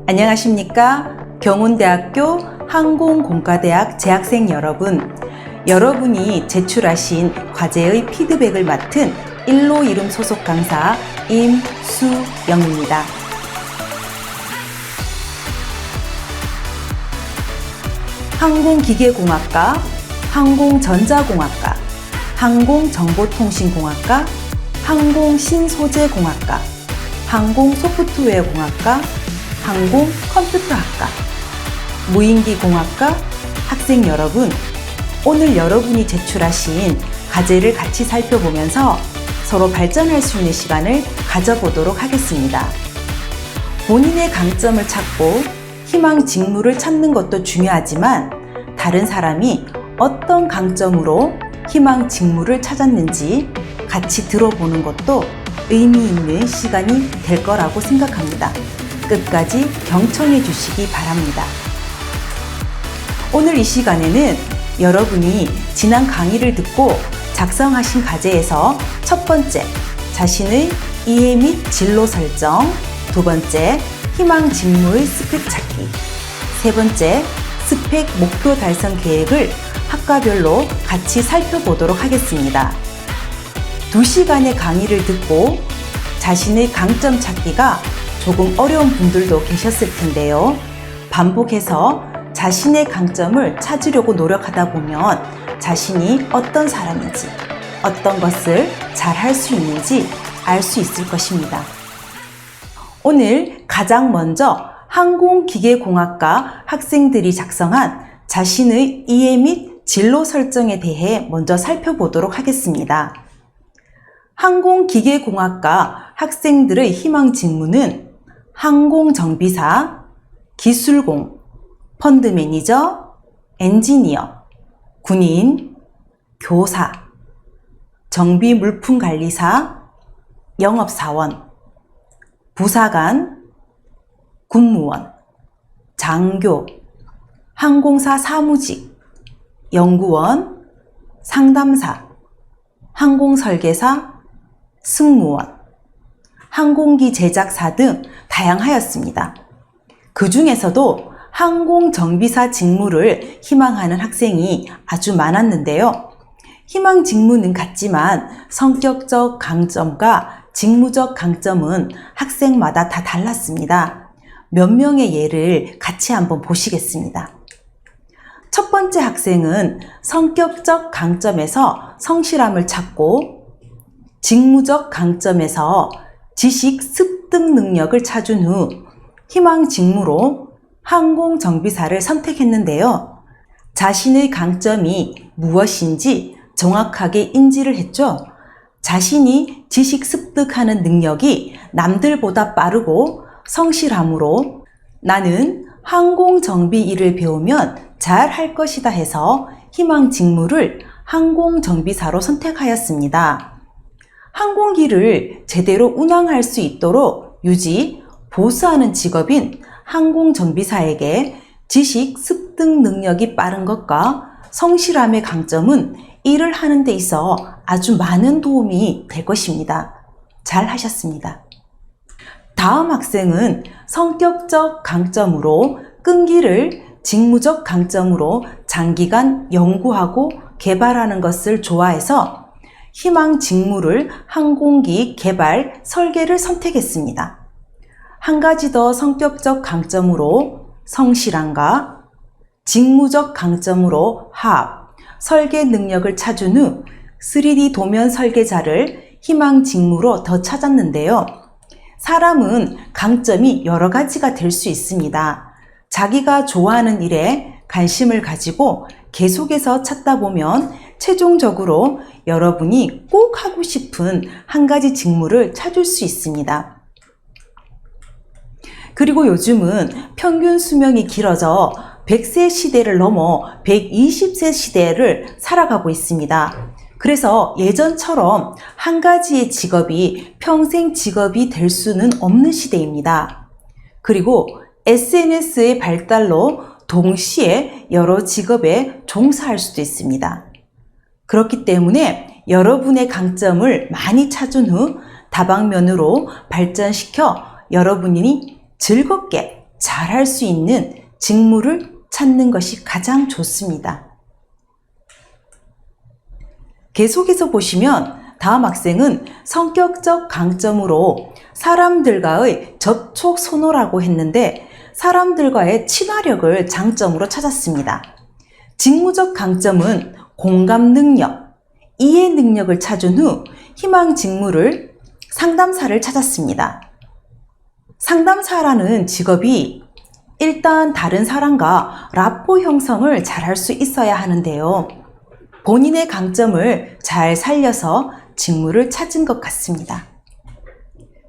안녕하십니까? 경운대학교 항공공과대학 재학생 여러분, 여러분이 제출하신 과제의 피드백을 맡은 일로 이름 소속 강사 임수영입니다. 항공기계공학과, 항공전자공학과, 항공정보통신공학과, 항공신소재공학과, 항공소프트웨어공학과, 항공컴퓨터학과, 무인기공학과 학생 여러분, 오늘 여러분이 제출하신 과제를 같이 살펴보면서 서로 발전할 수 있는 시간을 가져보도록 하겠습니다. 본인의 강점을 찾고 희망 직무를 찾는 것도 중요하지만 다른 사람이 어떤 강점으로 희망 직무를 찾았는지 같이 들어보는 것도 의미 있는 시간이 될 거라고 생각합니다. 끝까지 경청해 주시기 바랍니다. 오늘 이 시간에는 여러분이 지난 강의를 듣고 작성하신 과제에서 첫 번째, 자신의 이해 및 진로 설정, 두 번째, 희망 직무의 스펙 찾기, 세 번째, 스펙 목표 달성 계획을 학과별로 같이 살펴보도록 하겠습니다. 2시간의 강의를 듣고 자신의 강점 찾기가 조금 어려운 분들도 계셨을 텐데요. 반복해서 자신의 강점을 찾으려고 노력하다 보면 자신이 어떤 사람인지, 어떤 것을 잘 할 수 있는지 알 수 있을 것입니다. 오늘 가장 먼저 항공기계공학과 학생들이 작성한 자신의 이해 및 진로 설정에 대해 먼저 살펴보도록 하겠습니다. 항공기계공학과 학생들의 희망 직무는 항공정비사, 기술공, 펀드 매니저, 엔지니어, 군인, 교사, 정비물품관리사, 영업사원, 부사관, 군무원, 장교, 항공사 사무직, 연구원, 상담사, 항공설계사, 승무원, 항공기 제작사 등 다양하였습니다. 그 중에서도 항공정비사 직무를 희망하는 학생이 아주 많았는데요. 희망 직무는 같지만 성격적 강점과 직무적 강점은 학생마다 다 달랐습니다. 몇 명의 예를 같이 한번 보시겠습니다. 첫 번째 학생은 성격적 강점에서 성실함을 찾고 직무적 강점에서 지식 습득 능력을 찾은 후 희망 직무로 항공정비사를 선택했는데요. 자신의 강점이 무엇인지 정확하게 인지를 했죠. 자신이 지식 습득하는 능력이 남들보다 빠르고 성실함으로 나는 항공정비 일을 배우면 잘 할 것이다 해서 희망 직무를 항공정비사로 선택하였습니다. 항공기를 제대로 운항할 수 있도록 유지, 보수하는 직업인 항공정비사에게 지식 습득 능력이 빠른 것과 성실함의 강점은 일을 하는 데 있어 아주 많은 도움이 될 것입니다. 잘 하셨습니다. 다음 학생은 성격적 강점으로 끈기를 직무적 강점으로 장기간 연구하고 개발하는 것을 좋아해서 희망 직무를 항공기 개발 설계를 선택했습니다. 한 가지 더 성격적 강점으로 성실함과 직무적 강점으로 화학, 설계 능력을 찾은 후 3D 도면 설계자를 희망 직무로 더 찾았는데요. 사람은 강점이 여러 가지가 될 수 있습니다. 자기가 좋아하는 일에 관심을 가지고 계속해서 찾다 보면 최종적으로 여러분이 꼭 하고 싶은 한 가지 직무를 찾을 수 있습니다. 그리고 요즘은 평균 수명이 길어져 100세 시대를 넘어 120세 시대를 살아가고 있습니다. 그래서 예전처럼 한 가지의 직업이 평생 직업이 될 수는 없는 시대입니다. 그리고 SNS의 발달로 동시에 여러 직업에 종사할 수도 있습니다. 그렇기 때문에 여러분의 강점을 많이 찾은 후 다방면으로 발전시켜 여러분이 즐겁게 잘할 수 있는 직무를 찾는 것이 가장 좋습니다. 계속해서 보시면 다음 학생은 성격적 강점으로 사람들과의 접촉 선호라고 했는데 사람들과의 친화력을 장점으로 찾았습니다. 직무적 강점은 공감 능력, 이해 능력을 찾은 후 희망 직무를 상담사를 찾았습니다. 상담사라는 직업이 일단 다른 사람과 라포 형성을 잘할 수 있어야 하는데요. 본인의 강점을 잘 살려서 직무를 찾은 것 같습니다.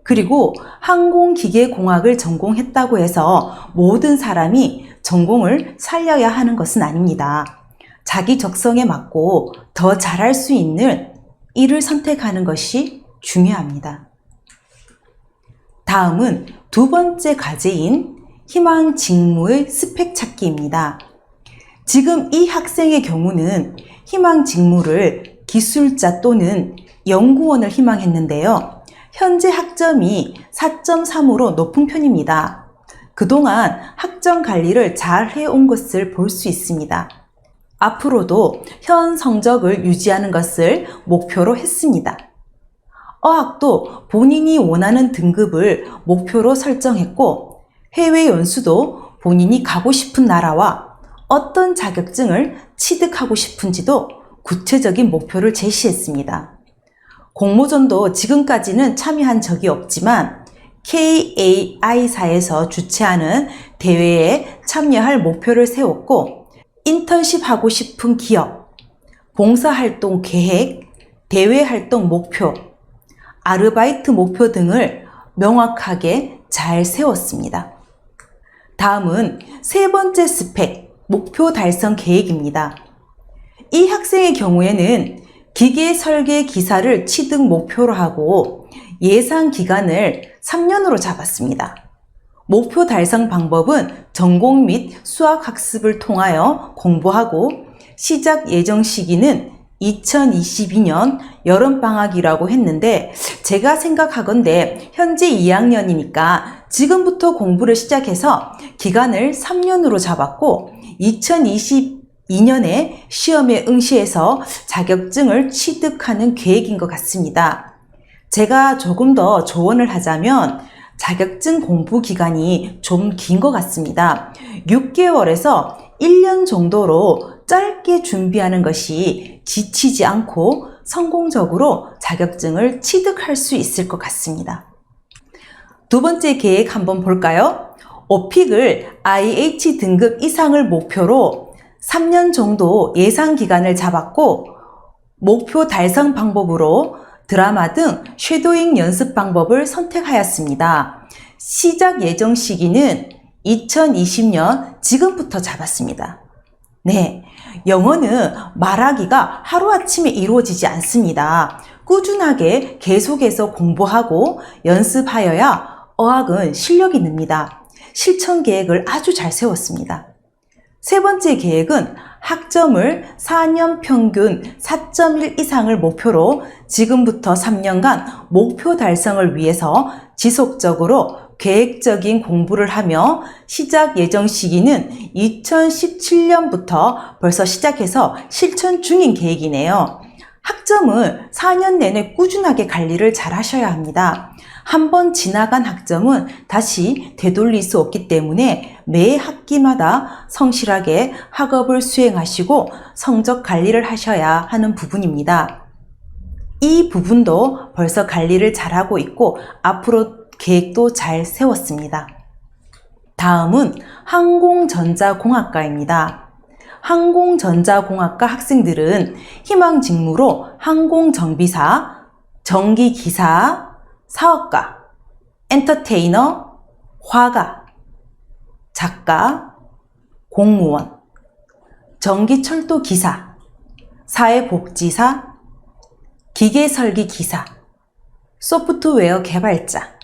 그리고 항공기계공학을 전공했다고 해서 모든 사람이 전공을 살려야 하는 것은 아닙니다. 자기 적성에 맞고 더 잘할 수 있는 일을 선택하는 것이 중요합니다. 다음은 두 번째 과제인 희망 직무의 스펙 찾기입니다. 지금 이 학생의 경우는 희망 직무를 기술자 또는 연구원을 희망했는데요. 현재 학점이 4.3으로 높은 편입니다. 그동안 학점 관리를 잘 해온 것을 볼 수 있습니다. 앞으로도 현 성적을 유지하는 것을 목표로 했습니다. 어학도 본인이 원하는 등급을 목표로 설정했고 해외 연수도 본인이 가고 싶은 나라와 어떤 자격증을 취득하고 싶은지도 구체적인 목표를 제시했습니다. 공모전도 지금까지는 참여한 적이 없지만 KAI사에서 주최하는 대회에 참여할 목표를 세웠고 인턴십 하고 싶은 기업, 봉사활동 계획, 대외활동 목표, 아르바이트 목표 등을 명확하게 잘 세웠습니다. 다음은 세 번째 스펙, 목표 달성 계획입니다. 이 학생의 경우에는 기계 설계 기사를 취득 목표로 하고 예상 기간을 3년으로 잡았습니다. 목표 달성 방법은 전공 및 수학 학습을 통하여 공부하고 시작 예정 시기는 2022년 여름방학이라고 했는데 제가 생각하건대 현재 2학년이니까 지금부터 공부를 시작해서 기간을 3년으로 잡았고 2022년에 시험에 응시해서 자격증을 취득하는 계획인 것 같습니다. 제가 조금 더 조언을 하자면 자격증 공부 기간이 좀 긴 것 같습니다. 6개월에서 1년 정도로 짧게 준비하는 것이 지치지 않고 성공적으로 자격증을 취득할 수 있을 것 같습니다. 두 번째 계획 한번 볼까요? 오픽을 IH 등급 이상을 목표로 3년 정도 예상 기간을 잡았고 목표 달성 방법으로 드라마 등 쉐도잉 연습 방법을 선택하였습니다. 시작 예정 시기는 2020년 지금부터 잡았습니다. 네, 영어는 말하기가 하루아침에 이루어지지 않습니다. 꾸준하게 계속해서 공부하고 연습하여야 어학은 실력이 늡니다. 실천 계획을 아주 잘 세웠습니다. 세 번째 계획은 학점을 4년 평균 4.1 이상을 목표로 지금부터 3년간 목표 달성을 위해서 지속적으로 계획적인 공부를 하며 시작 예정 시기는 2017년부터 벌써 시작해서 실천 중인 계획이네요. 학점은 4년 내내 꾸준하게 관리를 잘 하셔야 합니다. 한번 지나간 학점은 다시 되돌릴 수 없기 때문에 매 학기마다 성실하게 학업을 수행하시고 성적 관리를 하셔야 하는 부분입니다. 이 부분도 벌써 관리를 잘하고 있고 앞으로 계획도 잘 세웠습니다. 다음은 항공전자공학과입니다. 항공전자공학과 학생들은 희망 직무로 항공정비사, 전기기사, 사업가, 엔터테이너, 화가, 작가, 공무원, 전기철도기사, 사회복지사, 기계설계기사, 소프트웨어 개발자,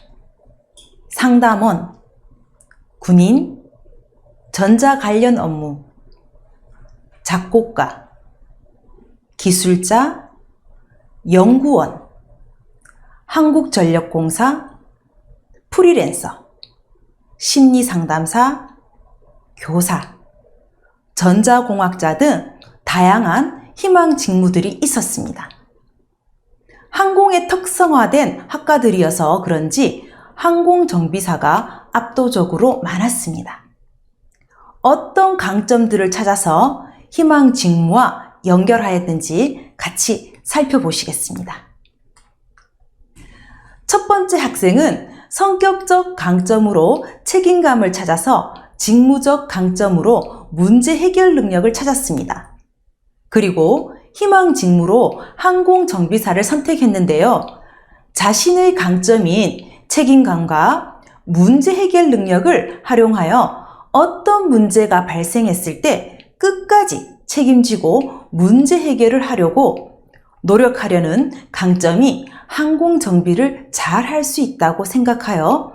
상담원, 군인, 전자 관련 업무, 작곡가, 기술자, 연구원, 한국전력공사, 프리랜서, 심리상담사, 교사, 전자공학자 등 다양한 희망 직무들이 있었습니다. 항공에 특성화된 학과들이어서 그런지 항공정비사가 압도적으로 많았습니다. 어떤 강점들을 찾아서 희망 직무와 연결하였는지 같이 살펴보시겠습니다. 첫 번째 학생은 성격적 강점으로 책임감을 찾아서 직무적 강점으로 문제 해결 능력을 찾았습니다. 그리고 희망 직무로 항공정비사를 선택했는데요. 자신의 강점인 책임감과 문제 해결 능력을 활용하여 어떤 문제가 발생했을 때 끝까지 책임지고 문제 해결을 하려고 노력하려는 강점이 항공정비를 잘 할 수 있다고 생각하여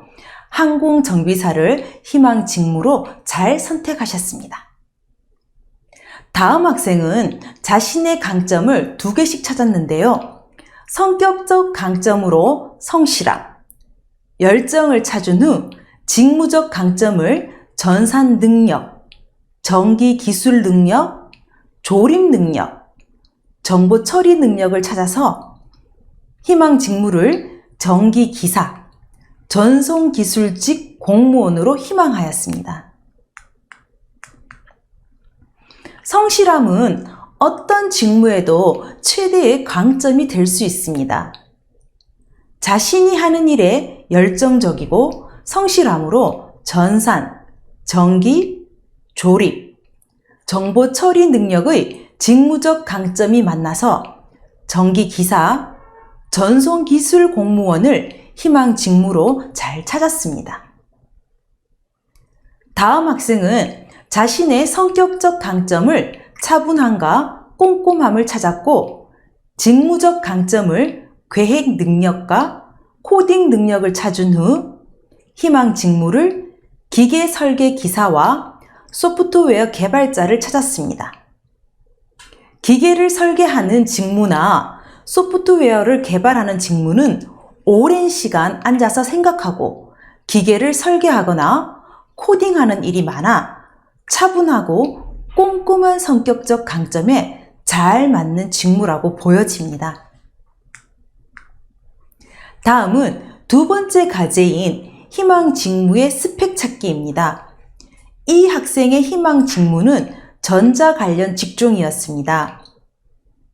항공정비사를 희망 직무로 잘 선택하셨습니다. 다음 학생은 자신의 강점을 2개씩 찾았는데요. 성격적 강점으로 성실함, 열정을 찾은 후 직무적 강점을 전산 능력, 전기 기술 능력, 조립 능력, 정보 처리 능력을 찾아서 희망 직무를 전기 기사, 전송 기술직 공무원으로 희망하였습니다. 성실함은 어떤 직무에도 최대의 강점이 될 수 있습니다. 자신이 하는 일에 열정적이고 성실함으로 전산, 전기, 조립, 정보 처리 능력의 직무적 강점이 만나서 전기 기사, 전송 기술 공무원을 희망 직무로 잘 찾았습니다. 다음 학생은 자신의 성격적 강점을 차분함과 꼼꼼함을 찾았고 직무적 강점을 계획 능력과 코딩 능력을 찾은 후 희망 직무를 기계 설계 기사와 소프트웨어 개발자를 찾았습니다. 기계를 설계하는 직무나 소프트웨어를 개발하는 직무는 오랜 시간 앉아서 생각하고 기계를 설계하거나 코딩하는 일이 많아 차분하고 꼼꼼한 성격적 강점에 잘 맞는 직무라고 보여집니다. 다음은 2번째 과제인 희망 직무의 스펙 찾기입니다. 이 학생의 희망 직무는 전자 관련 직종이었습니다.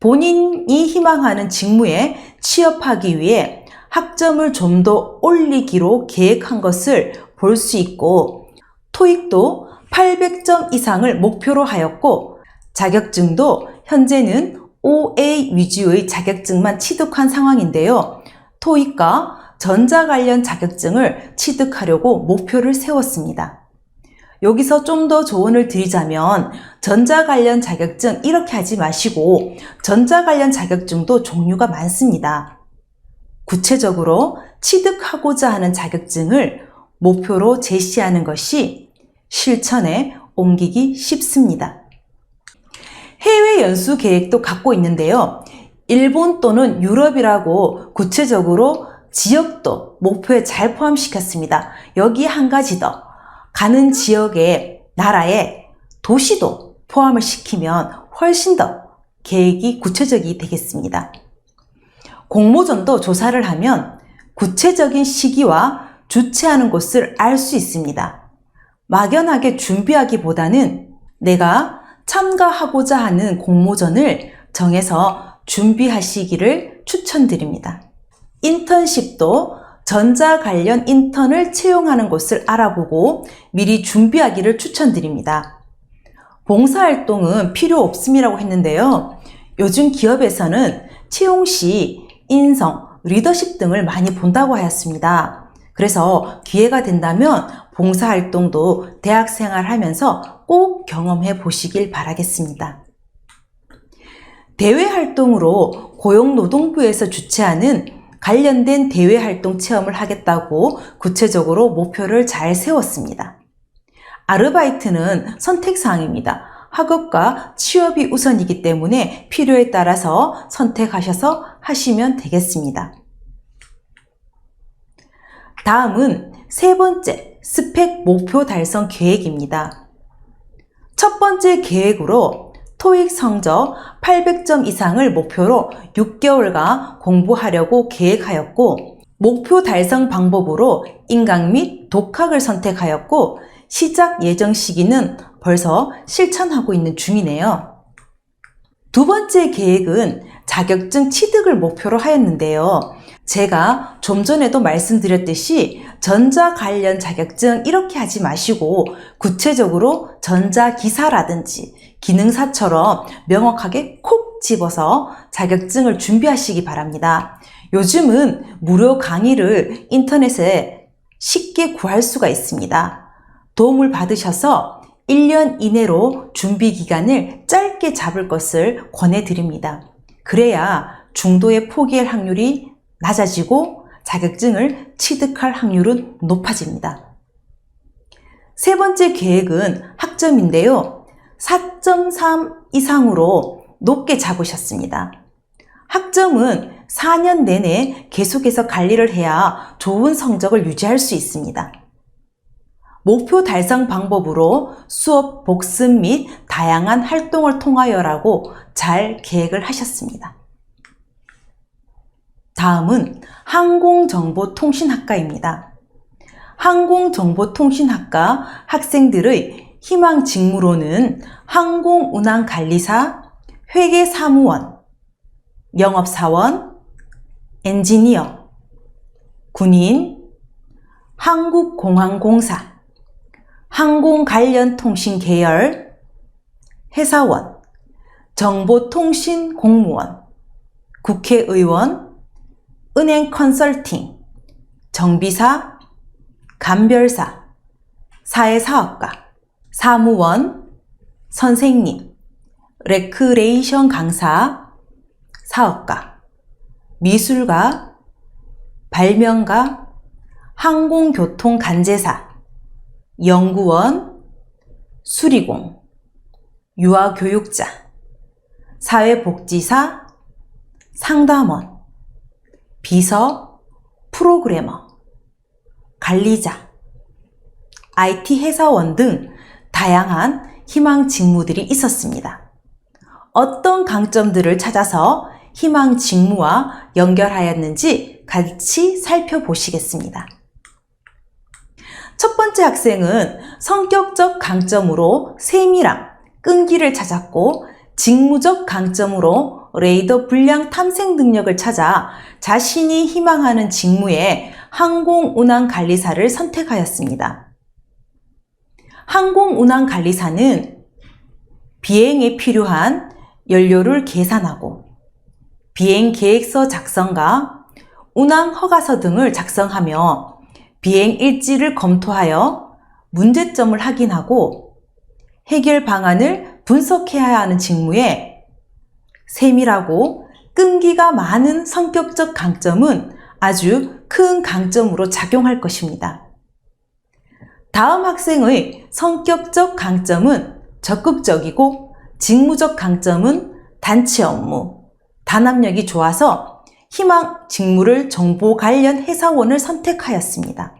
본인이 희망하는 직무에 취업하기 위해 학점을 좀 더 올리기로 계획한 것을 볼 수 있고 토익도 800점 이상을 목표로 하였고 자격증도 현재는 OA 위주의 자격증만 취득한 상황인데요. 토익과 전자 관련 자격증을 취득하려고 목표를 세웠습니다. 여기서 좀 더 조언을 드리자면 전자 관련 자격증 이렇게 하지 마시고 전자 관련 자격증도 종류가 많습니다. 구체적으로 취득하고자 하는 자격증을 목표로 제시하는 것이 실천에 옮기기 쉽습니다. 해외 연수 계획도 갖고 있는데요. 일본 또는 유럽이라고 구체적으로 지역도 목표에 잘 포함시켰습니다. 여기 한 가지 더, 가는 지역의 나라의 도시도 포함을 시키면 훨씬 더 계획이 구체적이 되겠습니다. 공모전도 조사를 하면 구체적인 시기와 주최하는 곳을 알 수 있습니다. 막연하게 준비하기보다는 내가 참가하고자 하는 공모전을 정해서 준비하시기를 추천드립니다. 인턴십도 전자 관련 인턴을 채용하는 곳을 알아보고 미리 준비하기를 추천드립니다. 봉사활동은 필요 없음이라고 했는데요. 요즘 기업에서는 채용 시 인성, 리더십 등을 많이 본다고 하였습니다. 그래서 기회가 된다면 봉사활동도 대학생활 하면서 꼭 경험해 보시길 바라겠습니다. 대외활동으로 고용노동부에서 주최하는 관련된 대외활동 체험을 하겠다고 구체적으로 목표를 잘 세웠습니다. 아르바이트는 선택사항입니다. 학업과 취업이 우선이기 때문에 필요에 따라서 선택하셔서 하시면 되겠습니다. 다음은 세 번째 스펙 목표 달성 계획입니다. 첫 번째 계획으로 토익 성적 800점 이상을 목표로 6개월간 공부하려고 계획하였고, 목표 달성 방법으로 인강 및 독학을 선택하였고, 시작 예정 시기는 벌써 실천하고 있는 중이네요. 두 번째 계획은 자격증 취득을 목표로 하였는데요. 제가 좀 전에도 말씀드렸듯이 전자 관련 자격증 이렇게 하지 마시고 구체적으로 전자기사라든지 기능사처럼 명확하게 콕 집어서 자격증을 준비하시기 바랍니다. 요즘은 무료 강의를 인터넷에 쉽게 구할 수가 있습니다. 도움을 받으셔서 1년 이내로 준비 기간을 짧게 잡을 것을 권해드립니다. 그래야 중도에 포기할 확률이 낮아지고 자격증을 취득할 확률은 높아집니다. 세 번째 계획은 학점인데요. 4.3 이상으로 높게 잡으셨습니다. 학점은 4년 내내 계속해서 관리를 해야 좋은 성적을 유지할 수 있습니다. 목표 달성 방법으로 수업 복습 및 다양한 활동을 통하여라고 잘 계획을 하셨습니다. 다음은 항공정보통신학과입니다. 항공정보통신학과 학생들의 희망 직무로는 항공운항관리사, 회계사무원, 영업사원, 엔지니어, 군인, 한국공항공사, 항공 관련 통신 계열, 회사원, 정보통신 공무원, 국회의원, 은행 컨설팅, 정비사, 감별사, 사회사업가, 사무원, 선생님, 레크레이션 강사, 사업가, 미술가, 발명가, 항공교통관제사, 연구원, 수리공, 유아교육자, 사회복지사, 상담원, 비서, 프로그래머, 관리자, IT 회사원 등 다양한 희망 직무들이 있었습니다. 어떤 강점들을 찾아서 희망 직무와 연결하였는지 같이 살펴보시겠습니다. 첫 번째 학생은 성격적 강점으로 세밀함, 끈기를 찾았고, 직무적 강점으로 레이더 불량 탐색 능력을 찾아 자신이 희망하는 직무에 항공운항관리사를 선택하였습니다. 항공운항관리사는 비행에 필요한 연료를 계산하고 비행 계획서 작성과 운항 허가서 등을 작성하며 비행 일지를 검토하여 문제점을 확인하고 해결 방안을 분석해야 하는 직무에 세밀하고 끈기가 많은 성격적 강점은 아주 큰 강점으로 작용할 것입니다. 다음 학생의 성격적 강점은 적극적이고 직무적 강점은 단체 업무, 단합력이 좋아서 희망 직무를 정보 관련 회사원을 선택하였습니다.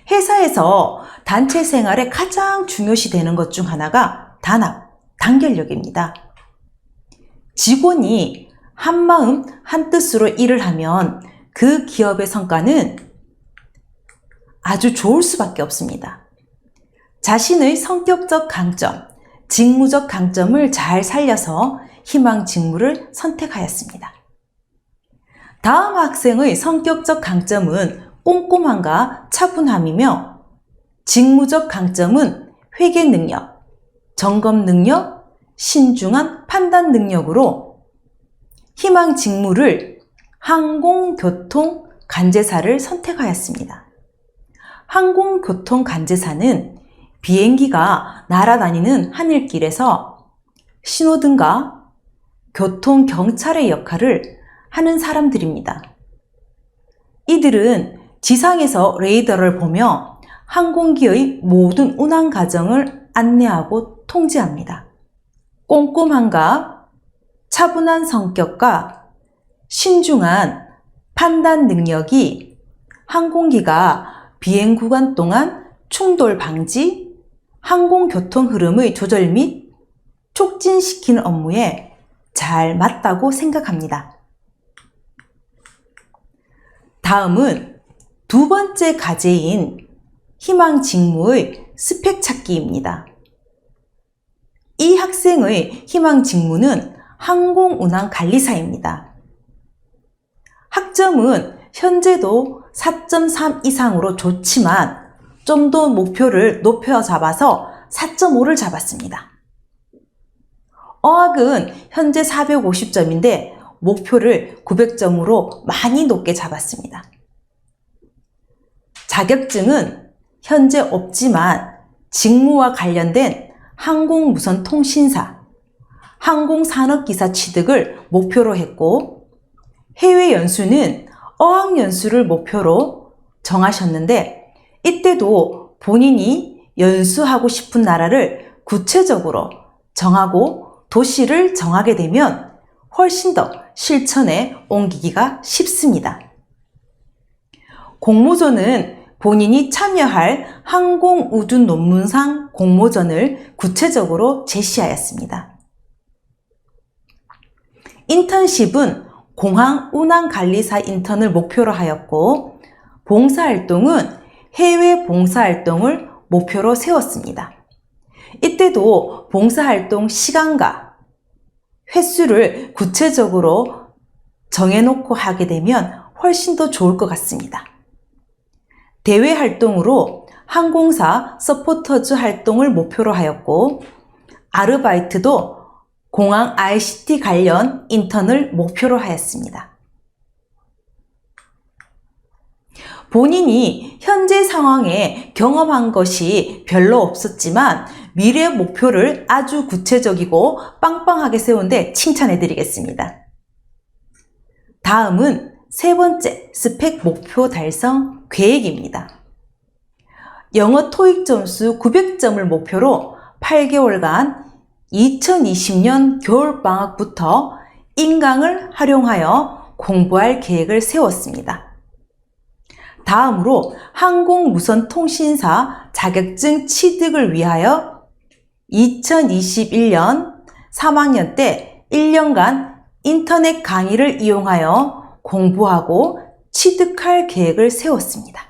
회사에서 단체 생활에 가장 중요시 되는 것 중 하나가 단합, 단결력입니다. 직원이 한마음 한뜻으로 일을 하면 그 기업의 성과는 아주 좋을 수밖에 없습니다. 자신의 성격적 강점, 직무적 강점을 잘 살려서 희망 직무를 선택하였습니다. 다음 학생의 성격적 강점은 꼼꼼함과 차분함이며 직무적 강점은 회계 능력, 점검 능력, 신중한 판단 능력으로 희망 직무를 항공교통관제사를 선택하였습니다. 항공교통관제사는 비행기가 날아다니는 하늘길에서 신호등과 교통경찰의 역할을 하는 사람들입니다. 이들은 지상에서 레이더를 보며 항공기의 모든 운항 과정을 안내하고 통제합니다. 꼼꼼함과 차분한 성격과 신중한 판단 능력이 항공기가 비행 구간 동안 충돌 방지, 항공교통 흐름의 조절 및 촉진시키는 업무에 잘 맞다고 생각합니다. 다음은 두 번째 과제인 희망 직무의 스펙 찾기입니다. 이 학생의 희망 직무는 항공운항관리사입니다. 학점은 현재도 4.3 이상으로 좋지만 좀 더 목표를 높여 잡아서 4.5를 잡았습니다. 어학은 현재 450점인데 목표를 900점으로 많이 높게 잡았습니다. 자격증은 현재 없지만 직무와 관련된 항공무선통신사, 항공산업기사 취득을 목표로 했고 해외 연수는 어학연수를 목표로 정하셨는데 이때도 본인이 연수하고 싶은 나라를 구체적으로 정하고 도시를 정하게 되면 훨씬 더 실천에 옮기기가 쉽습니다. 공모전은 본인이 참여할 항공우주 논문상 공모전을 구체적으로 제시하였습니다. 인턴십은 공항운항관리사 인턴을 목표로 하였고 봉사활동은 해외 봉사활동을 목표로 세웠습니다. 이때도 봉사활동 시간과 횟수를 구체적으로 정해놓고 하게 되면 훨씬 더 좋을 것 같습니다. 대외 활동으로 항공사 서포터즈 활동을 목표로 하였고 아르바이트도 공항 ICT 관련 인턴을 목표로 하였습니다. 본인이 현재 상황에 경험한 것이 별로 없었지만 미래 목표를 아주 구체적이고 빵빵하게 세운 데 칭찬해 드리겠습니다. 다음은 세 번째 스펙 목표 달성 계획입니다. 영어 토익 점수 900점을 목표로 8개월간 2020년 겨울방학부터 인강을 활용하여 공부할 계획을 세웠습니다. 다음으로 항공무선통신사 자격증 취득을 위하여 2021년 3학년 때 1년간 인터넷 강의를 이용하여 공부하고 취득할 계획을 세웠습니다.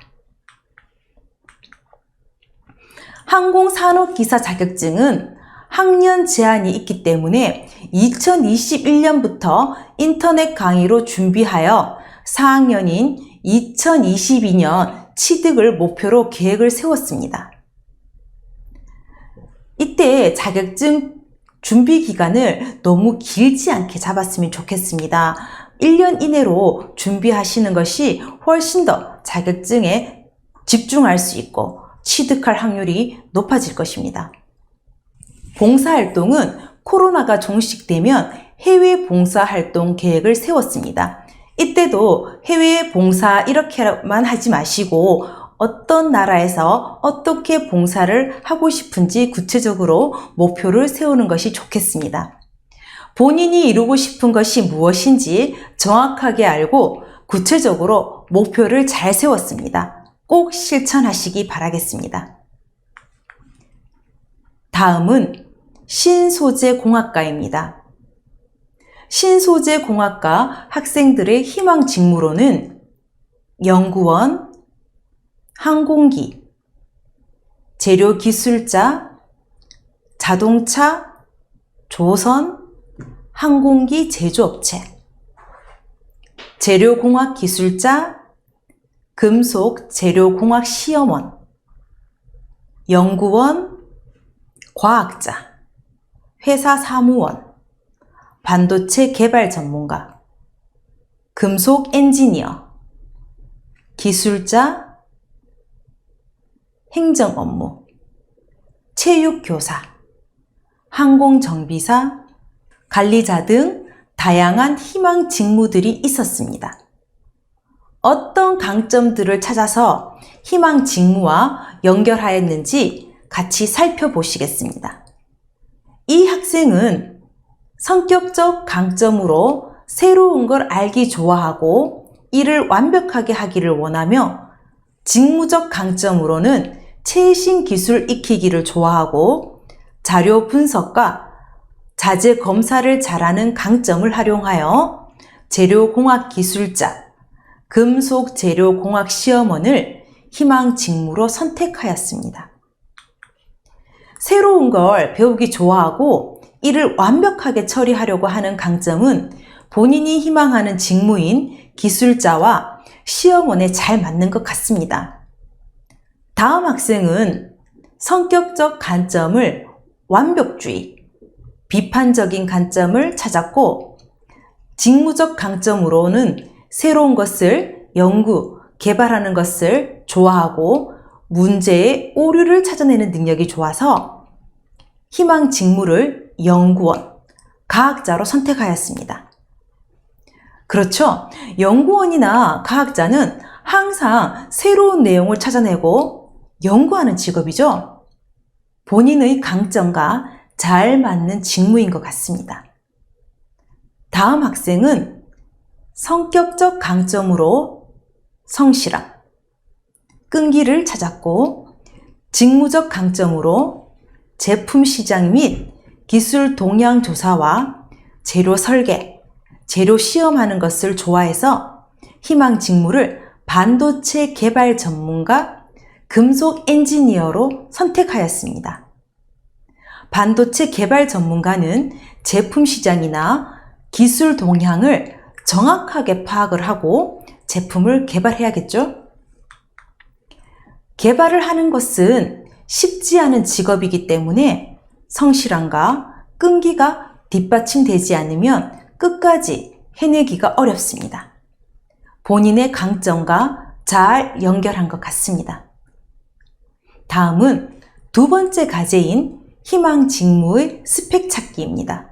항공산업기사 자격증은 학년 제한이 있기 때문에 2021년부터 인터넷 강의로 준비하여 4학년인 2022년 취득을 목표로 계획을 세웠습니다. 이때 자격증 준비 기간을 너무 길지 않게 잡았으면 좋겠습니다. 1년 이내로 준비하시는 것이 훨씬 더 자격증에 집중할 수 있고 취득할 확률이 높아질 것입니다. 봉사활동은 코로나가 종식되면 해외 봉사활동 계획을 세웠습니다. 이때도 해외 봉사 이렇게만 하지 마시고 어떤 나라에서 어떻게 봉사를 하고 싶은지 구체적으로 목표를 세우는 것이 좋겠습니다. 본인이 이루고 싶은 것이 무엇인지 정확하게 알고 구체적으로 목표를 잘 세웠습니다. 꼭 실천하시기 바라겠습니다. 다음은 신소재공학과입니다. 신소재공학과 학생들의 희망 직무로는 연구원, 항공기, 재료기술자, 자동차, 조선, 항공기 제조업체, 재료공학기술자, 금속 재료공학시험원, 연구원, 과학자, 회사 사무원, 반도체 개발 전문가, 금속 엔지니어, 기술자, 행정 업무, 체육교사, 항공정비사, 관리자 등 다양한 희망 직무들이 있었습니다. 어떤 강점들을 찾아서 희망 직무와 연결하였는지 같이 살펴보시겠습니다. 이 학생은 성격적 강점으로 새로운 걸 알기 좋아하고 이를 완벽하게 하기를 원하며 직무적 강점으로는 최신 기술 익히기를 좋아하고 자료 분석과 자재 검사를 잘하는 강점을 활용하여 재료공학 기술자, 금속재료공학 시험원을 희망 직무로 선택하였습니다. 새로운 걸 배우기 좋아하고 이를 완벽하게 처리하려고 하는 강점은 본인이 희망하는 직무인 기술자와 시험원에 잘 맞는 것 같습니다. 다음 학생은 성격적 관점을 완벽주의, 비판적인 관점을 찾았고 직무적 강점으로는 새로운 것을 연구, 개발하는 것을 좋아하고 문제의 오류를 찾아내는 능력이 좋아서 희망 직무를 연구원, 과학자로 선택하였습니다. 그렇죠. 연구원이나 과학자는 항상 새로운 내용을 찾아내고 연구하는 직업이죠. 본인의 강점과 잘 맞는 직무인 것 같습니다. 다음 학생은 성격적 강점으로 성실함, 끈기를 찾았고 직무적 강점으로 제품 시장 및 기술 동향 조사와 재료 설계, 재료 시험하는 것을 좋아해서 희망 직무를 반도체 개발 전문가, 금속 엔지니어로 선택하였습니다. 반도체 개발 전문가는 제품 시장이나 기술 동향을 정확하게 파악을 하고 제품을 개발해야겠죠? 개발을 하는 것은 쉽지 않은 직업이기 때문에 성실함과 끈기가 뒷받침되지 않으면 끝까지 해내기가 어렵습니다. 본인의 강점과 잘 연결한 것 같습니다. 다음은 두 번째 과제인 희망 직무의 스펙 찾기입니다.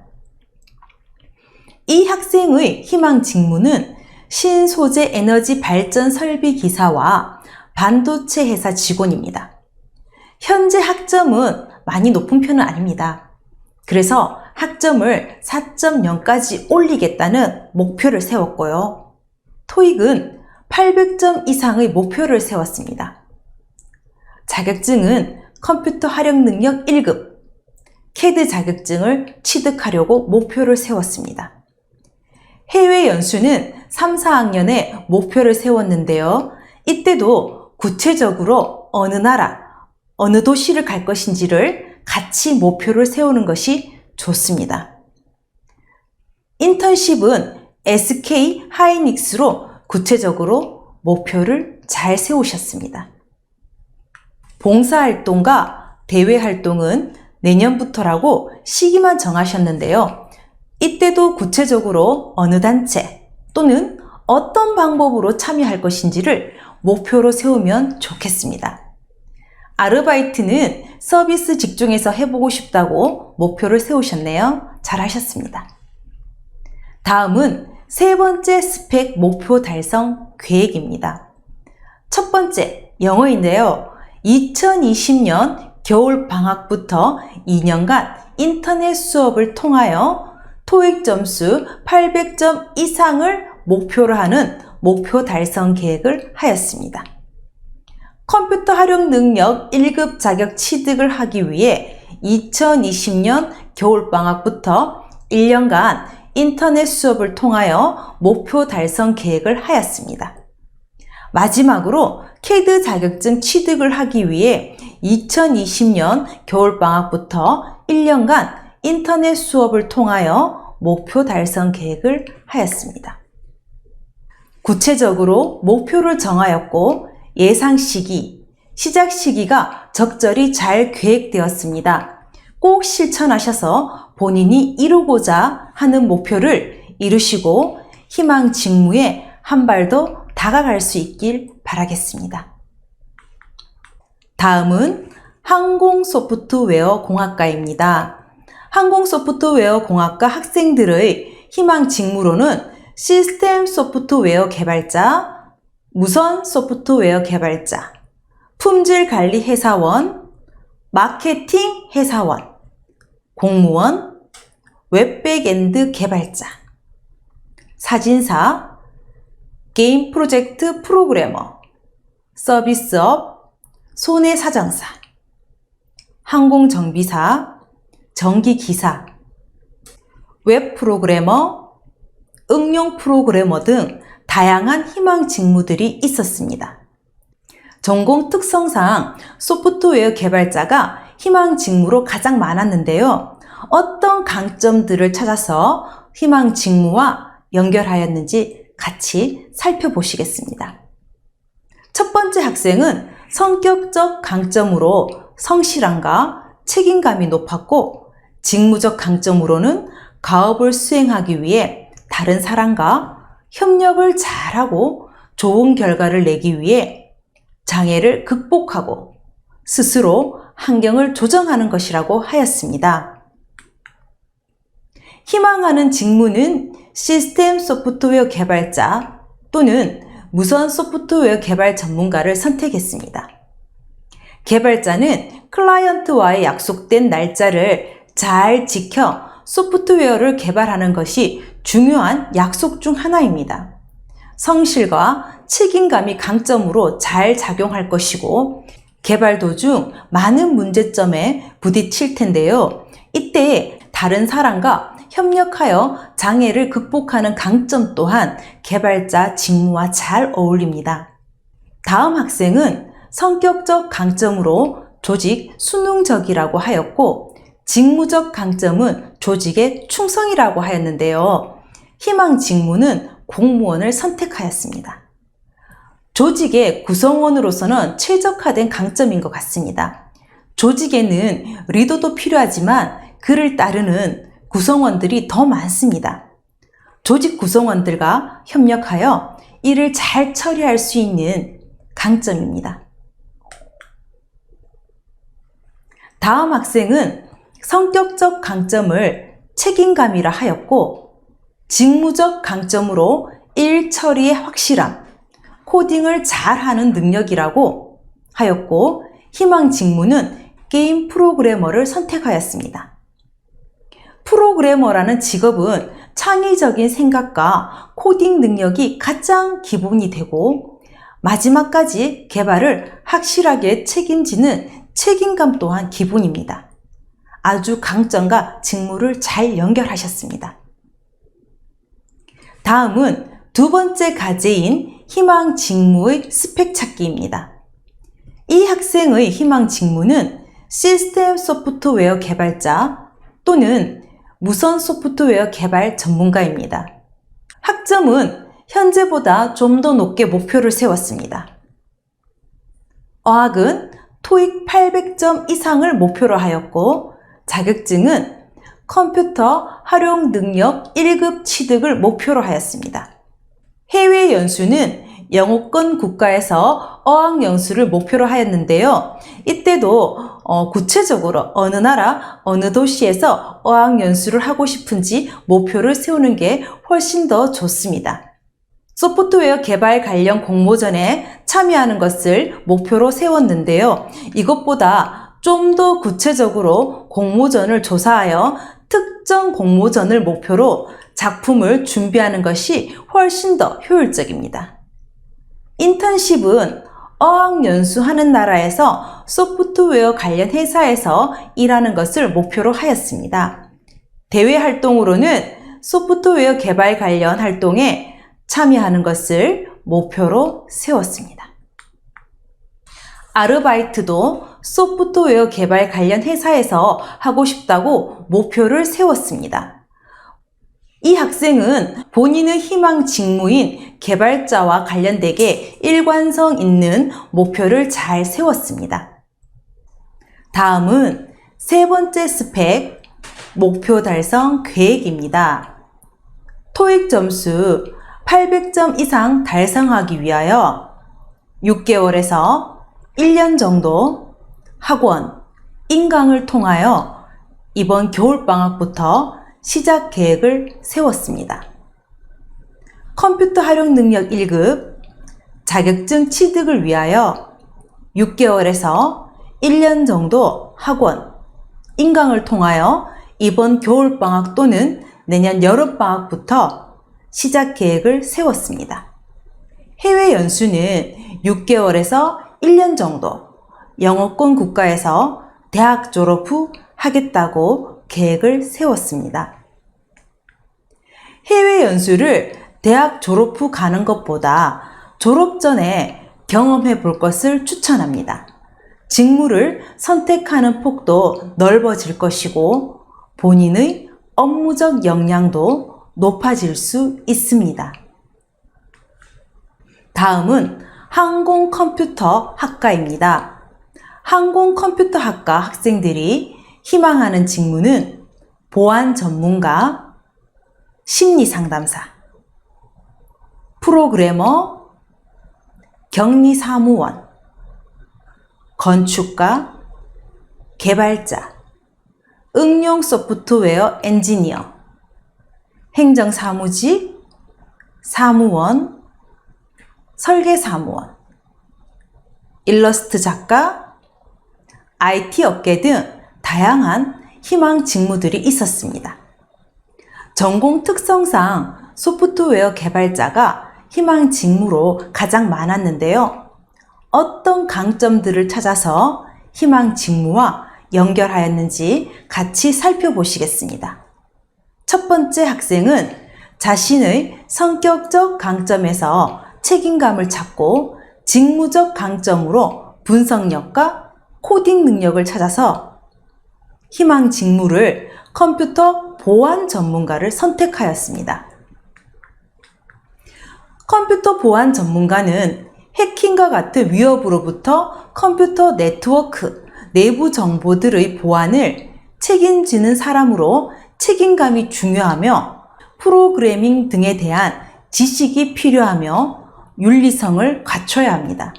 이 학생의 희망 직무는 신소재 에너지 발전 설비 기사와 반도체 회사 직원입니다. 현재 학점은 많이 높은 편은 아닙니다. 그래서 학점을 4.0까지 올리겠다는 목표를 세웠고요. 토익은 800점 이상의 목표를 세웠습니다. 자격증은 컴퓨터 활용 능력 1급, CAD 자격증을 취득하려고 목표를 세웠습니다. 해외 연수는 3, 4학년에 목표를 세웠는데요. 이때도 구체적으로 어느 나라, 어느 도시를 갈 것인지를 같이 목표를 세우는 것이 좋습니다. 인턴십은 SK 하이닉스로 구체적으로 목표를 잘 세우셨습니다. 봉사활동과 대외활동은 내년부터라고 시기만 정하셨는데요. 이때도 구체적으로 어느 단체 또는 어떤 방법으로 참여할 것인지를 목표로 세우면 좋겠습니다. 아르바이트는 서비스 직종에서 해보고 싶다고 목표를 세우셨네요. 잘하셨습니다. 다음은 세 번째 스펙 목표 달성 계획입니다. 첫 번째, 영어인데요. 2020년 겨울 방학부터 2년간 인터넷 수업을 통하여 토익 점수 800점 이상을 목표로 하는 목표 달성 계획을 하였습니다. 컴퓨터 활용 능력 1급 자격 취득을 하기 위해 2020년 겨울방학부터 1년간 인터넷 수업을 통하여 목표 달성 계획을 하였습니다. 마지막으로 CAD 자격증 취득을 하기 위해 2020년 겨울방학부터 1년간 인터넷 수업을 통하여 목표 달성 계획을 하였습니다. 구체적으로 목표를 정하였고 예상 시기, 시작 시기가 적절히 잘 계획되었습니다. 꼭 실천하셔서 본인이 이루고자 하는 목표를 이루시고 희망 직무에 한 발 더 다가갈 수 있길 바라겠습니다. 다음은 항공 소프트웨어 공학과입니다. 항공 소프트웨어 공학과 학생들의 희망 직무로는 시스템 소프트웨어 개발자, 무선 소프트웨어 개발자, 품질 관리 회사원, 마케팅 회사원, 공무원, 웹백엔드 개발자, 사진사, 게임 프로젝트 프로그래머, 서비스업, 손해사정사, 항공정비사, 전기기사, 웹프로그래머, 응용 프로그래머 등 다양한 희망 직무들이 있었습니다. 전공 특성상 소프트웨어 개발자가 희망 직무로 가장 많았는데요. 어떤 강점들을 찾아서 희망 직무와 연결하였는지 같이 살펴보시겠습니다. 첫 번째 학생은 성격적 강점으로 성실함과 책임감이 높았고, 직무적 강점으로는 가업을 수행하기 위해 다른 사람과 협력을 잘하고 좋은 결과를 내기 위해 장애를 극복하고 스스로 환경을 조정하는 것이라고 하였습니다. 희망하는 직무는 시스템 소프트웨어 개발자 또는 무선 소프트웨어 개발 전문가를 선택했습니다. 개발자는 클라이언트와의 약속된 날짜를 잘 지켜 소프트웨어를 개발하는 것이 중요한 약속 중 하나입니다. 성실과 책임감이 강점으로 잘 작용할 것이고, 개발 도중 많은 문제점에 부딪힐 텐데요. 이때 다른 사람과 협력하여 장애를 극복하는 강점 또한 개발자 직무와 잘 어울립니다. 다음 학생은 성격적 강점으로 조직 순응적이라고 하였고, 직무적 강점은 조직의 충성이라고 하였는데요. 희망 직무는 공무원을 선택하였습니다. 조직의 구성원으로서는 최적화된 강점인 것 같습니다. 조직에는 리더도 필요하지만 그를 따르는 구성원들이 더 많습니다. 조직 구성원들과 협력하여 일을 잘 처리할 수 있는 강점입니다. 다음 학생은 성격적 강점을 책임감이라 하였고, 직무적 강점으로 일 처리의 확실함, 코딩을 잘하는 능력이라고 하였고, 희망 직무는 게임 프로그래머를 선택하였습니다. 프로그래머라는 직업은 창의적인 생각과 코딩 능력이 가장 기본이 되고, 마지막까지 개발을 확실하게 책임지는 책임감 또한 기본입니다. 아주 강점과 직무를 잘 연결하셨습니다. 다음은 두 번째 과제인 희망 직무의 스펙 찾기입니다. 이 학생의 희망 직무는 시스템 소프트웨어 개발자 또는 무선 소프트웨어 개발 전문가입니다. 학점은 현재보다 좀 더 높게 목표를 세웠습니다. 어학은 토익 800점 이상을 목표로 하였고, 자격증은 컴퓨터 활용 능력 1급 취득을 목표로 하였습니다. 해외 연수는 영어권 국가에서 어학 연수를 목표로 하였는데요. 이때도 구체적으로 어느 나라, 어느 도시에서 어학 연수를 하고 싶은지 목표를 세우는 게 훨씬 더 좋습니다. 소프트웨어 개발 관련 공모전에 참여하는 것을 목표로 세웠는데요. 이것보다 좀 더 구체적으로 공모전을 조사하여 특정 공모전을 목표로 작품을 준비하는 것이 훨씬 더 효율적입니다. 인턴십은 어학연수하는 나라에서 소프트웨어 관련 회사에서 일하는 것을 목표로 하였습니다. 대외 활동으로는 소프트웨어 개발 관련 활동에 참여하는 것을 목표로 세웠습니다. 아르바이트도 소프트웨어 개발 관련 회사에서 하고 싶다고 목표를 세웠습니다. 이 학생은 본인의 희망 직무인 개발자와 관련되게 일관성 있는 목표를 잘 세웠습니다. 다음은 세 번째 스펙, 목표 달성 계획입니다. 토익 점수 800점 이상 달성하기 위하여 6개월에서 1년 정도 학원, 인강을 통하여 이번 겨울방학부터 시작 계획을 세웠습니다. 컴퓨터 활용 능력 1급, 자격증 취득을 위하여 6개월에서 1년 정도 학원, 인강을 통하여 이번 겨울방학 또는 내년 여름방학부터 시작 계획을 세웠습니다. 해외 연수는 6개월에서 1년 정도 영어권 국가에서 대학 졸업 후 하겠다고 계획을 세웠습니다. 해외 연수를 대학 졸업 후 가는 것보다 졸업 전에 경험해 볼 것을 추천합니다. 직무를 선택하는 폭도 넓어질 것이고 본인의 업무적 역량도 높아질 수 있습니다. 다음은 항공컴퓨터 학과입니다. 항공컴퓨터 학과 학생들이 희망하는 직무는 보안 전문가, 심리상담사, 프로그래머, 격리사무원, 건축가, 개발자, 응용 소프트웨어 엔지니어, 행정사무직, 사무원, 설계사무원, 일러스트 작가, IT 업계 등 다양한 희망 직무들이 있었습니다. 전공 특성상 소프트웨어 개발자가 희망 직무로 가장 많았는데요. 어떤 강점들을 찾아서 희망 직무와 연결하였는지 같이 살펴보시겠습니다. 첫 번째 학생은 자신의 성격적 강점에서 책임감을 찾고 직무적 강점으로 분석력과 코딩 능력을 찾아서 희망 직무를 컴퓨터 보안 전문가를 선택하였습니다. 컴퓨터 보안 전문가는 해킹과 같은 위협으로부터 컴퓨터 네트워크, 내부 정보들의 보안을 책임지는 사람으로 책임감이 중요하며 프로그래밍 등에 대한 지식이 필요하며 윤리성을 갖춰야 합니다.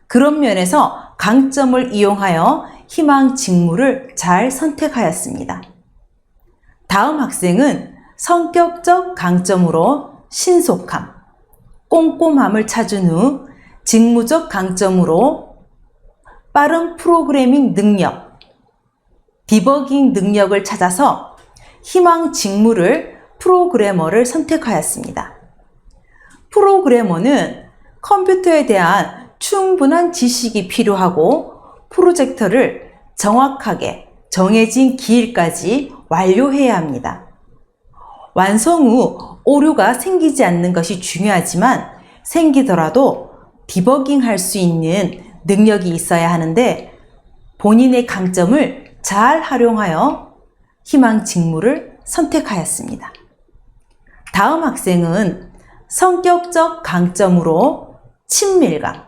그런 면에서 강점을 이용하여 희망 직무를 잘 선택하였습니다. 다음 학생은 성격적 강점으로 신속함, 꼼꼼함을 찾은 후 직무적 강점으로 빠른 프로그래밍 능력, 디버깅 능력을 찾아서 희망 직무를 프로그래머를 선택하였습니다. 프로그래머는 컴퓨터에 대한 충분한 지식이 필요하고 프로젝트를 정확하게 정해진 기일까지 완료해야 합니다. 완성 후 오류가 생기지 않는 것이 중요하지만 생기더라도 디버깅 할 수 있는 능력이 있어야 하는데 본인의 강점을 잘 활용하여 희망 직무를 선택하였습니다. 다음 학생은 성격적 강점으로 친밀감,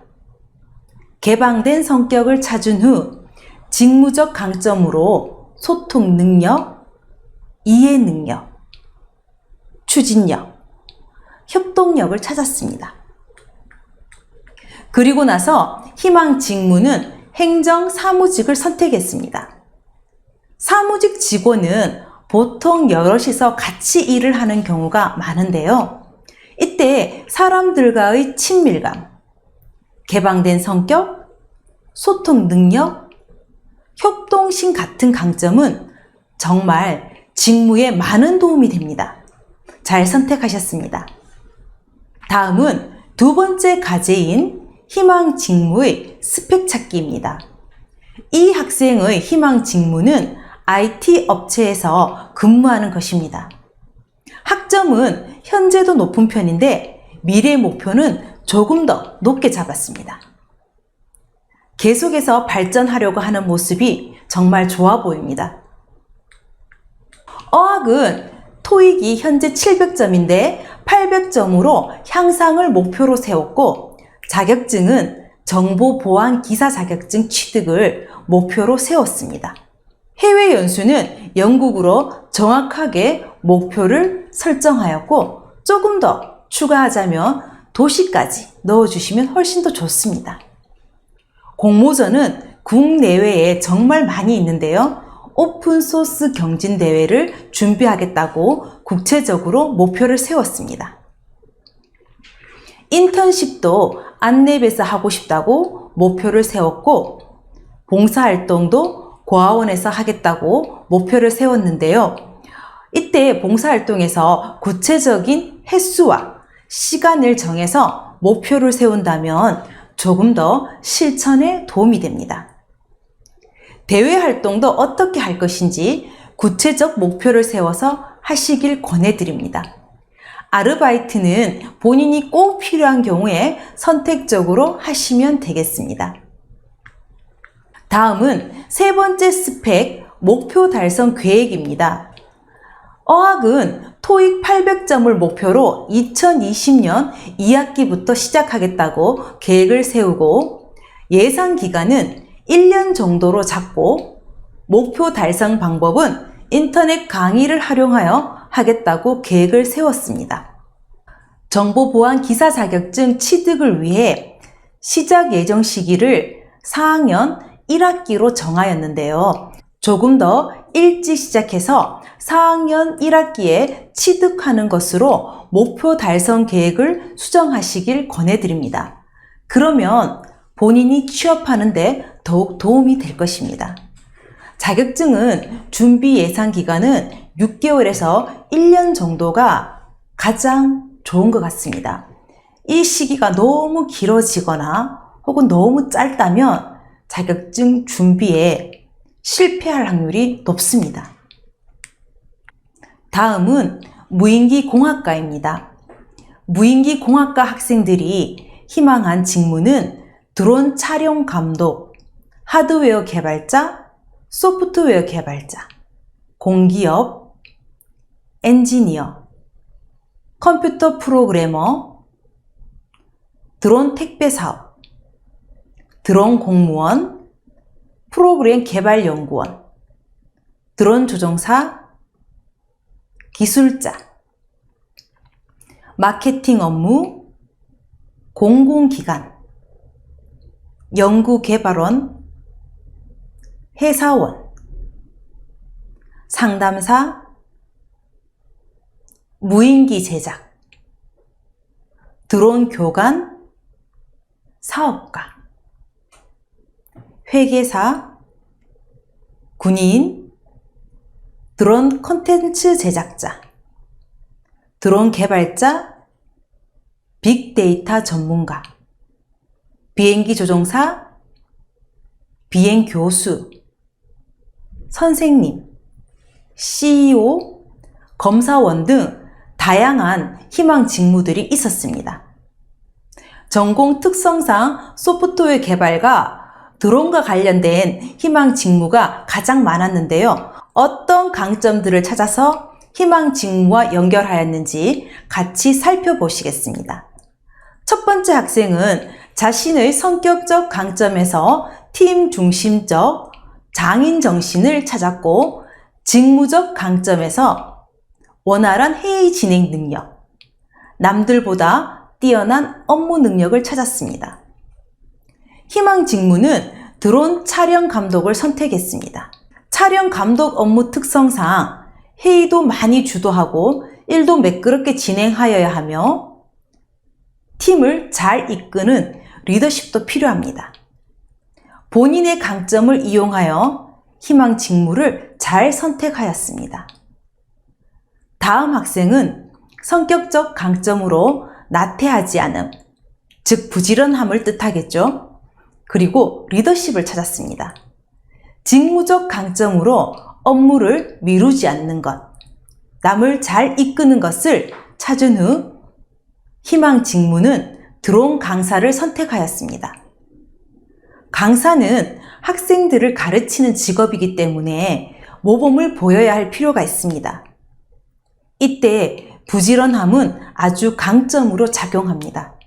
개방된 성격을 찾은 후 직무적 강점으로 소통 능력, 이해 능력, 추진력, 협동력을 찾았습니다. 그리고 나서 희망 직무는 행정 사무직을 선택했습니다. 사무직 직원은 보통 여럿이서 같이 일을 하는 경우가 많은데요. 이때 사람들과의 친밀감, 개방된 성격, 소통 능력, 협동심 같은 강점은 정말 직무에 많은 도움이 됩니다. 잘 선택하셨습니다. 다음은 두 번째 과제인 희망 직무의 스펙 찾기입니다. 이 학생의 희망 직무는 IT 업체에서 근무하는 것입니다. 학점은 현재도 높은 편인데 미래 목표는 조금 더 높게 잡았습니다. 계속해서 발전하려고 하는 모습이 정말 좋아 보입니다. 어학은 토익이 현재 700점인데 800점으로 향상을 목표로 세웠고 자격증은 정보보안 기사 자격증 취득을 목표로 세웠습니다. 해외 연수는 영국으로 정확하게 목표를 설정하였고 조금 더 추가하자면 도시까지 넣어주시면 훨씬 더 좋습니다. 공모전은 국내외에 정말 많이 있는데요. 오픈소스 경진대회를 준비하겠다고 국제적으로 목표를 세웠습니다. 인턴십도 안랩에서 하고 싶다고 목표를 세웠고 봉사활동도 고아원에서 하겠다고 목표를 세웠는데요. 이때 봉사활동에서 구체적인 횟수와 시간을 정해서 목표를 세운다면 조금 더 실천에 도움이 됩니다. 대외 활동도 어떻게 할 것인지 구체적 목표를 세워서 하시길 권해드립니다. 아르바이트는 본인이 꼭 필요한 경우에 선택적으로 하시면 되겠습니다. 다음은 세 번째 스펙, 목표 달성 계획입니다. 어학은 토익 800점을 목표로 2020년 2학기부터 시작하겠다고 계획을 세우고 예상 기간은 1년 정도로 잡고 목표 달성 방법은 인터넷 강의를 활용하여 하겠다고 계획을 세웠습니다. 정보보안 기사 자격증 취득을 위해 시작 예정 시기를 4학년 1학기로 정하였는데요. 조금 더 일찍 시작해서 4학년 1학기에 취득하는 것으로 목표 달성 계획을 수정하시길 권해드립니다. 그러면 본인이 취업하는 데 더욱 도움이 될 것입니다. 자격증은 준비 예상 기간은 6개월에서 1년 정도가 가장 좋은 것 같습니다. 이 시기가 너무 길어지거나 혹은 너무 짧다면 자격증 준비에 실패할 확률이 높습니다. 다음은 무인기 공학과입니다. 무인기 공학과 학생들이 희망한 직무는 드론 촬영 감독, 하드웨어 개발자, 소프트웨어 개발자, 공기업, 엔지니어, 컴퓨터 프로그래머, 드론 택배 사업, 드론 공무원, 프로그램 개발 연구원, 드론 조종사, 기술자, 마케팅 업무, 공공기관, 연구개발원, 회사원, 상담사, 무인기 제작, 드론 교관, 사업가, 회계사, 군인, 드론 콘텐츠 제작자, 드론 개발자, 빅데이터 전문가, 비행기 조종사, 비행 교수, 선생님, CEO, 검사원 등 다양한 희망 직무들이 있었습니다. 전공 특성상 소프트웨어 개발과 드론과 관련된 희망 직무가 가장 많았는데요. 어떤 강점들을 찾아서 희망 직무와 연결하였는지 같이 살펴보시겠습니다. 첫 번째 학생은 자신의 성격적 강점에서 팀 중심적 장인 정신을 찾았고, 직무적 강점에서 원활한 회의 진행 능력, 남들보다 뛰어난 업무 능력을 찾았습니다. 희망 직무는 드론 촬영 감독을 선택했습니다. 촬영 감독 업무 특성상 회의도 많이 주도하고 일도 매끄럽게 진행하여야 하며 팀을 잘 이끄는 리더십도 필요합니다. 본인의 강점을 이용하여 희망 직무를 잘 선택하였습니다. 다음 학생은 성격적 강점으로 나태하지 않음, 즉 부지런함을 뜻하겠죠. 그리고 리더십을 찾았습니다. 직무적 강점으로 업무를 미루지 않는 것, 남을 잘 이끄는 것을 찾은 후 희망 직무는 드론 강사를 선택하였습니다. 강사는 학생들을 가르치는 직업이기 때문에 모범을 보여야 할 필요가 있습니다. 이때 부지런함은 아주 강점으로 작용합니다.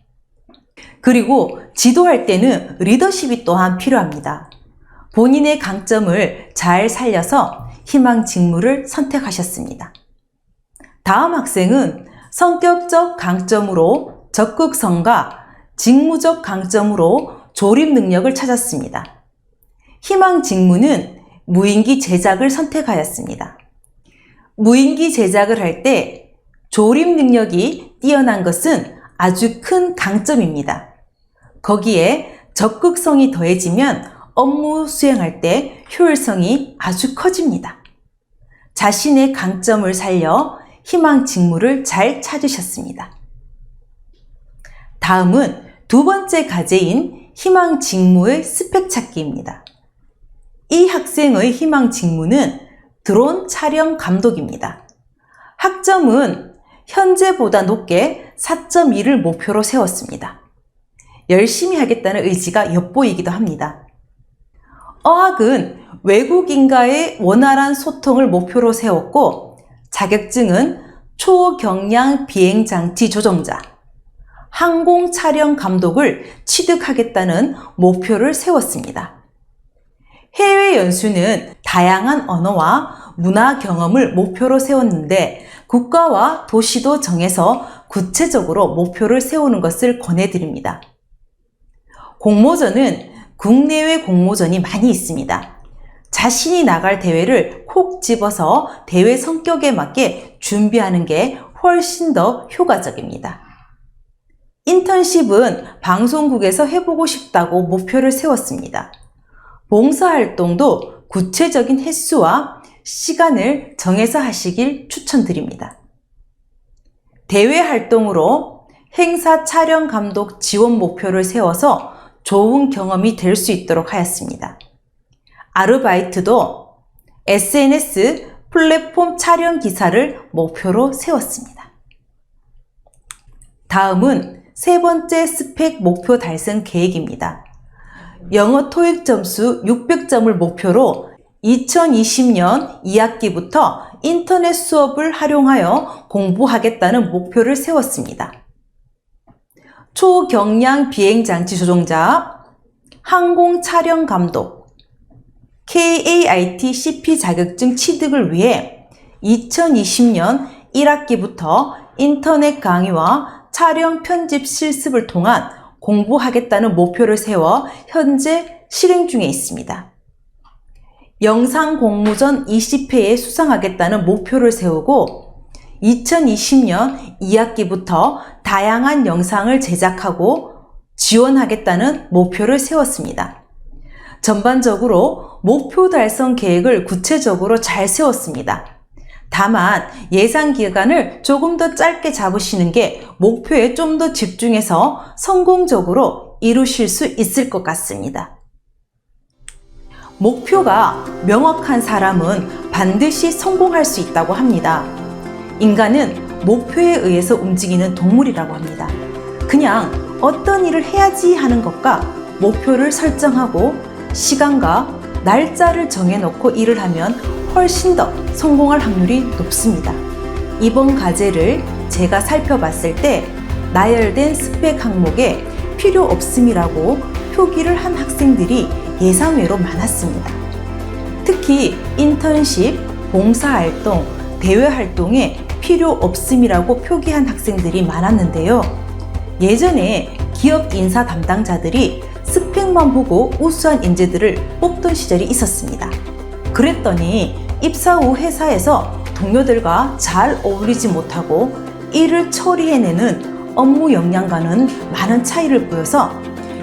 그리고 지도할 때는 리더십이 또한 필요합니다. 본인의 강점을 잘 살려서 희망 직무를 선택하셨습니다. 다음 학생은 성격적 강점으로 적극성과 직무적 강점으로 조립 능력을 찾았습니다. 희망 직무는 무인기 제작을 선택하였습니다. 무인기 제작을 할 때 조립 능력이 뛰어난 것은 아주 큰 강점입니다. 거기에 적극성이 더해지면 업무 수행할 때 효율성이 아주 커집니다. 자신의 강점을 살려 희망 직무를 잘 찾으셨습니다. 다음은 두 번째 과제인 희망 직무의 스펙 찾기입니다. 이 학생의 희망 직무는 드론 촬영 감독입니다. 학점은 현재보다 높게 4.2를 목표로 세웠습니다. 열심히 하겠다는 의지가 엿보이기도 합니다. 어학은 외국인과의 원활한 소통을 목표로 세웠고, 자격증은 초경량 비행장치 조종자, 항공 촬영 감독을 취득하겠다는 목표를 세웠습니다. 해외 연수는 다양한 언어와 문화 경험을 목표로 세웠는데, 국가와 도시도 정해서 구체적으로 목표를 세우는 것을 권해드립니다. 공모전은 국내외 공모전이 많이 있습니다. 자신이 나갈 대회를 콕 집어서 대회 성격에 맞게 준비하는 게 훨씬 더 효과적입니다. 인턴십은 방송국에서 해보고 싶다고 목표를 세웠습니다. 봉사활동도 구체적인 횟수와 시간을 정해서 하시길 추천드립니다. 대외 활동으로 행사 촬영 감독 지원 목표를 세워서 좋은 경험이 될 수 있도록 하였습니다. 아르바이트도 SNS 플랫폼 촬영 기사를 목표로 세웠습니다. 다음은 세 번째 스펙 목표 달성 계획입니다. 영어 토익 점수 600점을 목표로 2020년 2학기부터 인터넷 수업을 활용하여 공부하겠다는 목표를 세웠습니다. 초경량 비행장치 조종자, 항공 촬영 감독, KAIT CP 자격증 취득을 위해 2020년 1학기부터 인터넷 강의와 촬영 편집 실습을 통한 공부하겠다는 목표를 세워 현재 실행 중에 있습니다. 영상 공모전 20회에 수상하겠다는 목표를 세우고 2020년 2학기부터 다양한 영상을 제작하고 지원하겠다는 목표를 세웠습니다. 전반적으로 목표 달성 계획을 구체적으로 잘 세웠습니다. 다만 예상 기간을 조금 더 짧게 잡으시는 게 목표에 좀 더 집중해서 성공적으로 이루실 수 있을 것 같습니다. 목표가 명확한 사람은 반드시 성공할 수 있다고 합니다. 인간은 목표에 의해서 움직이는 동물이라고 합니다. 그냥 어떤 일을 해야지 하는 것과 목표를 설정하고 시간과 날짜를 정해놓고 일을 하면 훨씬 더 성공할 확률이 높습니다. 이번 과제를 제가 살펴봤을 때 나열된 스펙 항목에 필요 없음이라고 표기를 한 학생들이 예상외로 많았습니다. 특히 인턴십, 봉사활동, 대외활동에 필요 없음이라고 표기한 학생들이 많았는데요. 예전에 기업 인사 담당자들이 스펙만 보고 우수한 인재들을 뽑던 시절이 있었습니다. 그랬더니 입사 후 회사에서 동료들과 잘 어울리지 못하고 일을 처리해내는 업무 역량과는 많은 차이를 보여서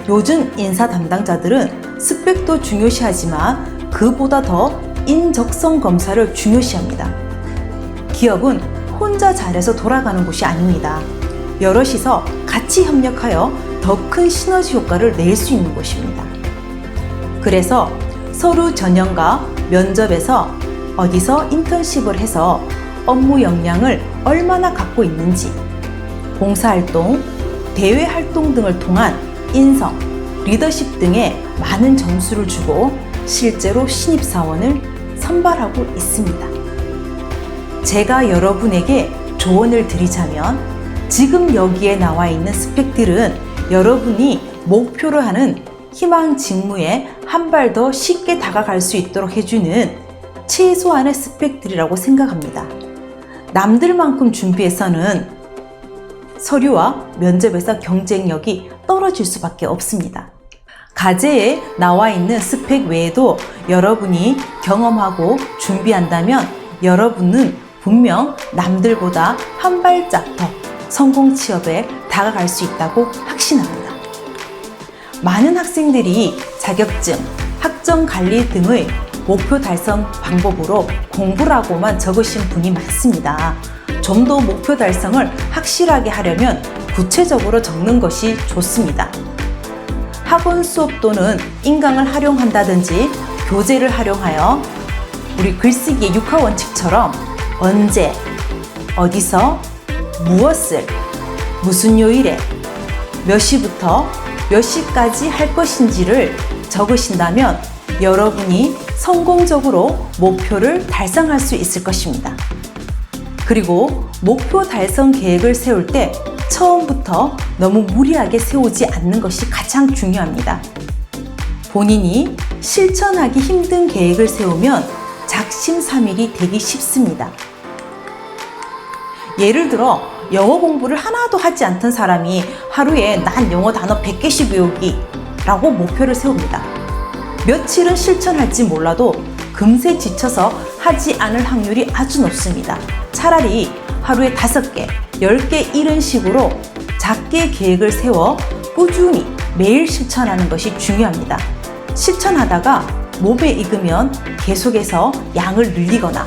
요즘 인사 담당자들은 스펙도 중요시하지만 그보다 더 인적성 검사를 중요시합니다. 기업은 혼자 잘해서 돌아가는 곳이 아닙니다. 여럿이서 같이 협력하여 더 큰 시너지 효과를 낼 수 있는 곳입니다. 그래서 서류 전형과 면접에서 어디서 인턴십을 해서 업무 역량을 얼마나 갖고 있는지, 봉사활동, 대외활동 등을 통한 인성, 리더십 등에 많은 점수를 주고 실제로 신입사원을 선발하고 있습니다. 제가 여러분에게 조언을 드리자면 지금 여기에 나와 있는 스펙들은 여러분이 목표로 하는 희망 직무에 한 발 더 쉽게 다가갈 수 있도록 해주는 최소한의 스펙들이라고 생각합니다. 남들만큼 준비해서는 서류와 면접에서 경쟁력이 떨어질 수밖에 없습니다. 과제에 나와 있는 스펙 외에도 여러분이 경험하고 준비한다면 여러분은 분명 남들보다 한 발짝 더 성공 취업에 다가갈 수 있다고 확신합니다. 많은 학생들이 자격증, 학점 관리 등의 목표 달성 방법으로 공부라고만 적으신 분이 많습니다. 좀 더 목표 달성을 확실하게 하려면 구체적으로 적는 것이 좋습니다. 학원 수업 또는 인강을 활용한다든지 교재를 활용하여 우리 글쓰기의 6화 원칙처럼 언제, 어디서, 무엇을, 무슨 요일에, 몇 시부터 몇 시까지 할 것인지를 적으신다면 여러분이 성공적으로 목표를 달성할 수 있을 것입니다. 그리고 목표 달성 계획을 세울 때 처음부터 너무 무리하게 세우지 않는 것이 가장 중요합니다. 본인이 실천하기 힘든 계획을 세우면 작심삼일이 되기 쉽습니다. 예를 들어 영어 공부를 하나도 하지 않던 사람이 하루에 난 영어 단어 100개씩 외우기 라고 목표를 세웁니다. 며칠은 실천할지 몰라도 금세 지쳐서 하지 않을 확률이 아주 높습니다. 차라리 하루에 5개, 10개 이런 식으로 작게 계획을 세워 꾸준히 매일 실천하는 것이 중요합니다. 실천하다가 몸에 익으면 계속해서 양을 늘리거나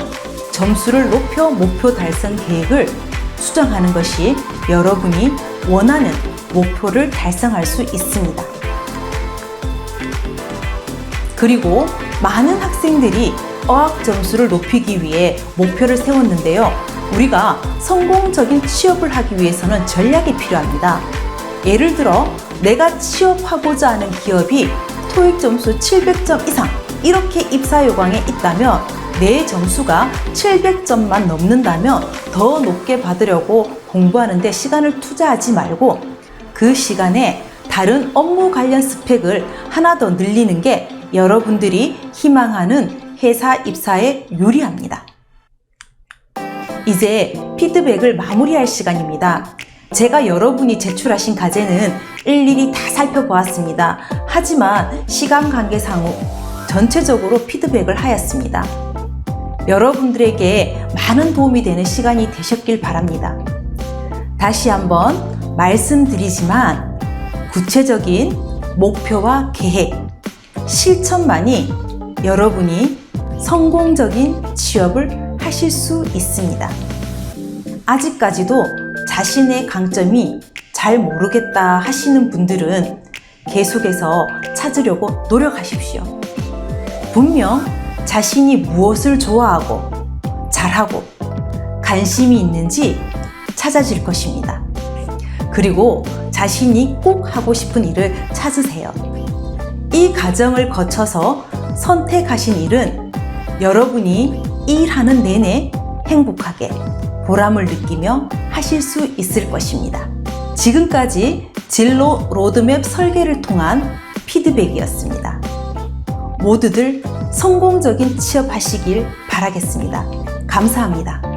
점수를 높여 목표 달성 계획을 수정하는 것이 여러분이 원하는 목표를 달성할 수 있습니다. 그리고 많은 학생들이 어학 점수를 높이기 위해 목표를 세웠는데요. 우리가 성공적인 취업을 하기 위해서는 전략이 필요합니다. 예를 들어 내가 취업하고자 하는 기업이 토익 점수 700점 이상 이렇게 입사 요강에 있다면 내 점수가 700점만 넘는다면 더 높게 받으려고 공부하는데 시간을 투자하지 말고 그 시간에 다른 업무 관련 스펙을 하나 더 늘리는 게 여러분들이 희망하는 회사 입사에 유리합니다. 이제 피드백을 마무리할 시간입니다. 제가 여러분이 제출하신 과제는 일일이 다 살펴보았습니다. 하지만 시간 관계상 전체적으로 피드백을 하였습니다. 여러분들에게 많은 도움이 되는 시간이 되셨길 바랍니다. 다시 한번 말씀드리지만 구체적인 목표와 계획, 실천만이 여러분이 성공적인 취업을 하실 수 있습니다. 아직까지도 자신의 강점이 잘 모르겠다 하시는 분들은 계속해서 찾으려고 노력하십시오. 분명 자신이 무엇을 좋아하고 잘하고 관심이 있는지 찾아질 것입니다. 그리고 자신이 꼭 하고 싶은 일을 찾으세요. 이 과정을 거쳐서 선택하신 일은 여러분이 일하는 내내 행복하게 보람을 느끼며 하실 수 있을 것입니다. 지금까지 진로 로드맵 설계를 통한 피드백이었습니다. 모두들 성공적인 취업하시길 바라겠습니다. 감사합니다.